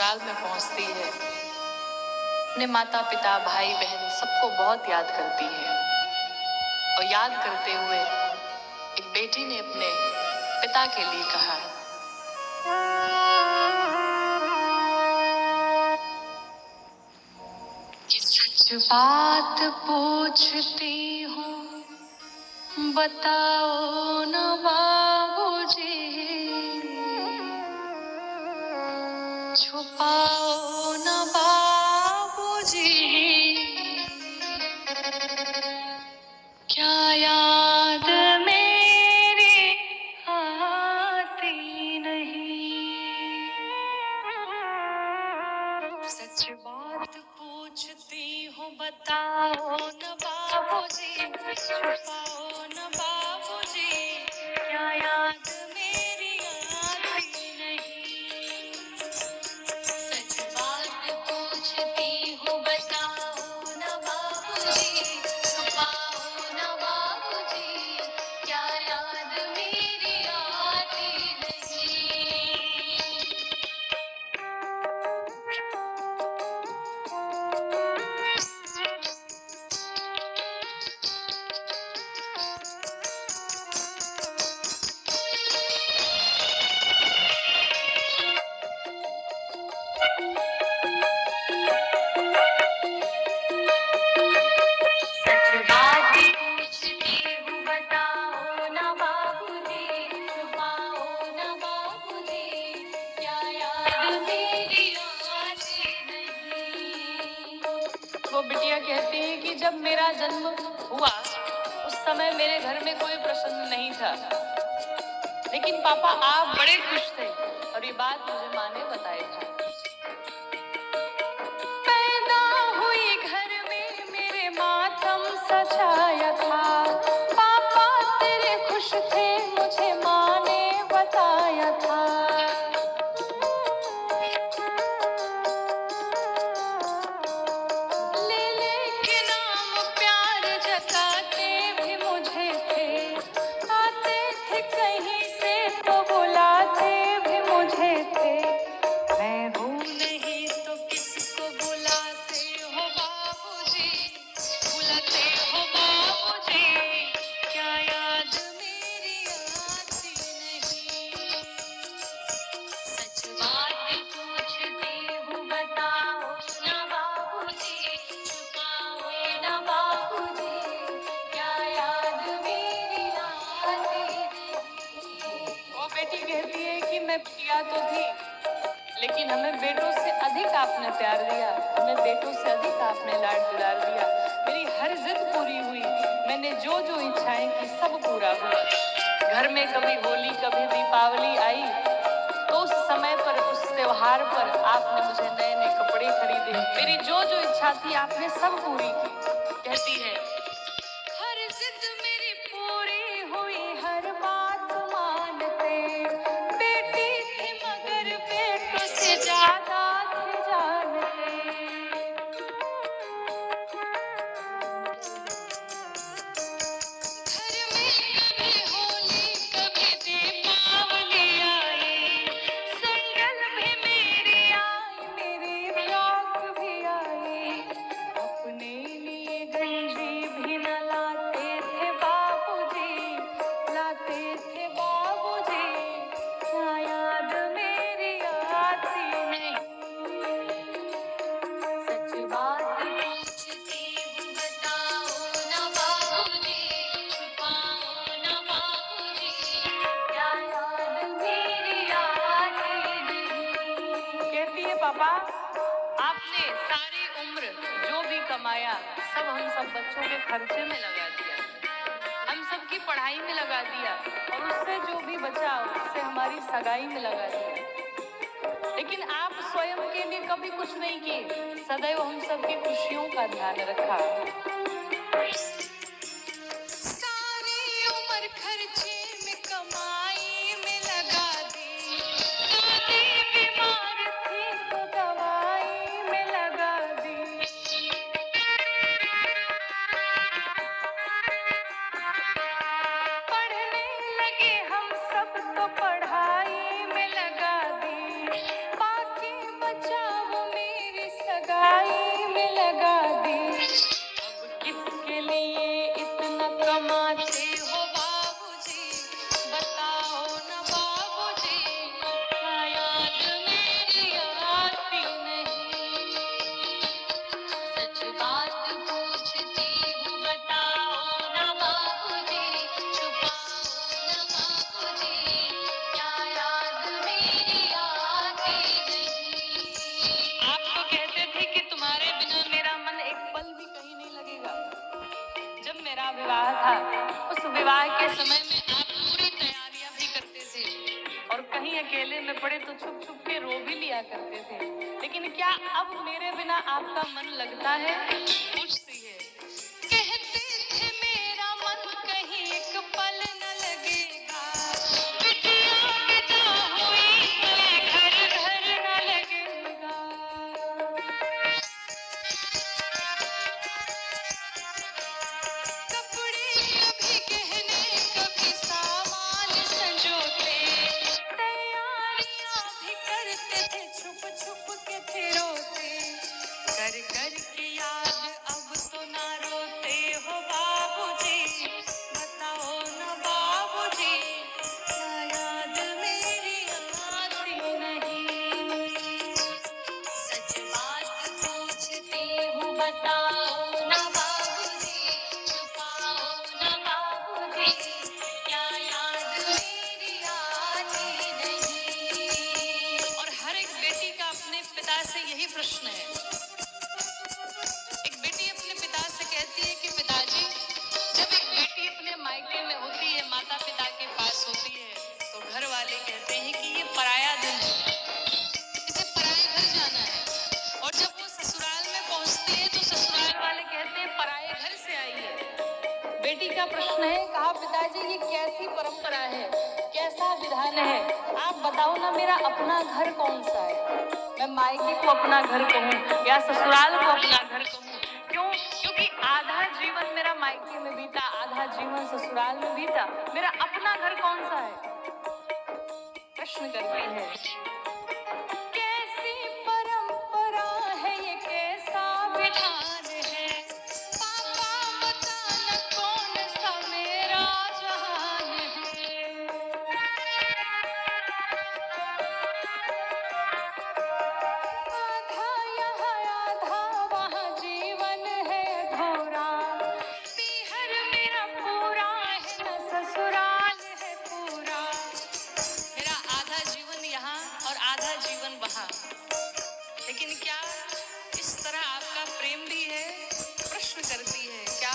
ससुराल में पहुंचती है, अपने माता पिता भाई बहन सबको बहुत याद करती है। और याद करते हुए एक बेटी ने अपने पिता के लिए कहा, कि सच बात पूछती हूँ, बताओ न बाबूजी, छुपाओ न बाबूजी, क्या याद मेरी आती नहीं। सच बात पूछती हूँ, बताओ न बाबूजी, छुपाओ न बाबूजी, क्या याद मेरी आती नहीं। सच बात पूछती हूँ, बताओ न बाबूजी, छुपाओ न बाबूजी, क्या याद मेरी आती नहीं। सच बात पूछती हूँ, बताओ न बाबूजी, छुपाओ न बाबूजी, क्या याद मेरी आती नहीं। वो बिटिया कहती है कि जब मेरा जन्म हुआ उस समय मेरे घर में कोई प्रसन्न नहीं था, लेकिन पापा आप बड़े खुश थे और ये बात मुझे माँ ने बताई था। पैदा हुई घर में मेरे मातम सजाया था, पापा तेरे खुश थे मुझे माँ ने बताया था। ले के नाम प्यार जताते भी मुझे थे, आते थे कहीं से तो बुलाते भी मुझे थे। मैं हूँ नहीं तो किसको बुलाते हो बाबूजी, बुलाते हो बाबूजी, क्या याद मेरी आती नहीं। सच बात पूछती हूँ, बताओ न बाबूजी, छुपाओ न बाबूजी, क्या याद मेरी आती नहीं। वो बेटी कहती है कि मैं पिया तो थी, लेकिन हमें बेटों से अधिक आपने प्यार दिया, हमें बेटों से अधिक आपने लाड दुलार दिया। मेरी हर जिद पूरी हुई, मैंने जो जो इच्छाएं की सब पूरा हुआ। घर में कभी होली कभी दीपावली आई तो उस समय पर, उस त्योहार पर आपने मुझे नए नए कपड़े खरीदे, मेरी जो जो इच्छा थी आपने सब पूरी की। कहती है हर जिद मेरी पूरी हुई, हर बात मानते, बेटी थी मगर बेटों से ज्यादा थे जानते। घर में कभी होली कभी दीपावली आई, संगल भी मेरी आई, मेरी फ्रॉक भी आई, अपने लिए गंजी भी न लाते थे बाबूजी, लाते थे बाबूजी, क्या याद मेरी आती नहीं। सच बात पूछती हूँ, बताओ न बाबूजी, छुपाओ न बाबूजी, क्या याद मेरी आती नहीं। कहती है पापा आपने सारी उम्र जो भी कमाया सब हम सब बच्चों के खर्चे में लगा दिया, हम सबकी पढ़ाई में लगा दिया, और उससे जो भी बचा उससे हमारी सगाई में लगा दिया, लेकिन आप स्वयं के लिए कभी कुछ नहीं किए, सदैव हम सबकी खुशियों का ध्यान रखा। सारी उम्र खर्चे में कमाई में लगा दी, दादी बीमार थी तो दवाई में लगा दी। पढ़ने लगे हम सब तो पढ़ाई में लगा दी, बाकी बचा समय में आप पूरी तैयारियां भी करते थे और कहीं अकेले में पड़े तो छुप छुप के रो भी लिया करते थे। लेकिन क्या अब मेरे बिना आपका मन लगता है? पूछती है। कहते थे मेरा मन कहीं एक पल न लगेगा, बिटिया विदा हुई तो घर घर न लगेगा। कपड़े कभी गहने कभी सामान संजोते, तैयारियां भी करते थे छुप छुप के थे रोते। कर कर के याद अब तो ना रोते हो बाबूजी, बताओ ना बाबूजी, क्या याद मेरी आती नहीं? सच बात पूछती हूँ बताओ ना बाबूजी, छुपाओ ना बाबूजी, क्या याद मेरी आती नहीं? और हर एक बेटी का अपने पिता से यही प्रश्न है। एक बेटी अपने पिता से कहती है कि पिताजी, जब एक बेटी अपने मायके में होती है, माता पिता के पास होती है, तो घर वाले कहते हैं कि ये पराया दिल है, इसे पराए घर जाना है। और जब वो ससुराल में पहुंचती है तो ससुराल वाले कहते हैं पराए घर से आई है। बेटी का प्रश्न है, कहा पिताजी ये कैसी परंपरा है, कैसा विधान है, आप बताओ ना मेरा अपना घर कौन सा है? मैं मायके को अपना घर कहूँ या ससुराल को अपना घर कहूँ? क्यों? क्योंकि आधा जीवन मेरा मायके में बीता, आधा जीवन ससुराल में बीता, मेरा अपना घर कौन सा है? प्रश्न करती है। कैसी परंपरा है ये, कैसा विधान है, पापा बताना कौन सा मेरा जहान है? आधा यहाँ आधा वहाँ जीवन है अधूरा, पीहर मेरा पूरा है न ससुराल है पूरा। मेरा आधा जीवन यहाँ और आधा जीवन वहाँ, लेकिन क्या इस तरह आपका प्रेम भी है? प्रश्न करती है। क्या